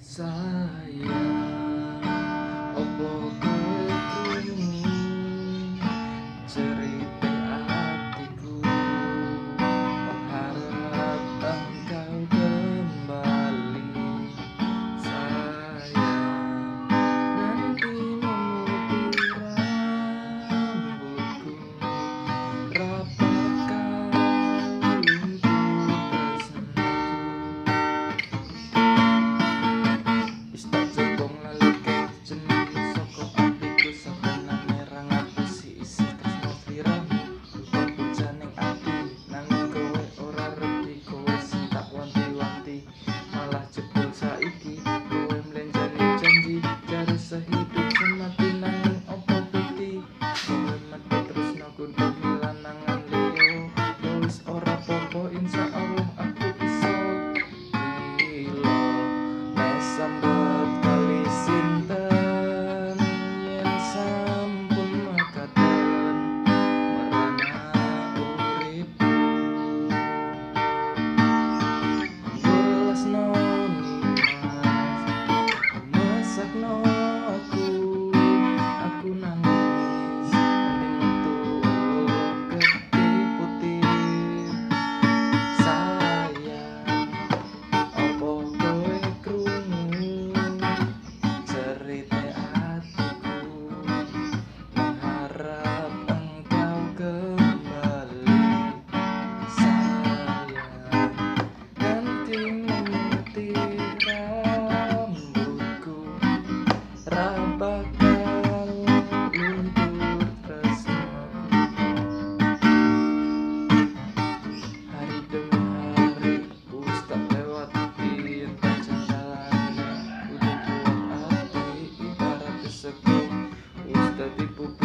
Sayang, opo kowe krungu cerita hatiku, mengharap engkau kembali. Sayang, nanti memutih rambutku, rapatkan luntur tresnaku. Wis tak cebong lalike jeneng saka atiku, sampeyan merang aku si isi tresno sliramu. Lupa pujaning ati nanging kowe ora reti, kowe sing tak wanti-wanti malah jebul saiki. Kowe mlenjani janji jare sehidup semati, nanging opo bukti kowe metu tresnaku demi lanangan liya. Ya wis ora apa-apa, insyaallah aku iso lilo. Nek sambet kali sinten yen sampun mekaten merana uripku. Welasno nimas, mesakno aku nangis nganti metu ketip-ketip. Sayang, opo kowe krungu cerita hatiku, mengharap engkau kembali. Sayang, nanti memutih rambutku, rapatkan luntur tresnaku. Hari demi hari wis tak lewati, entah jalanan udah kuat ati ibarat sego wis dadi bubur.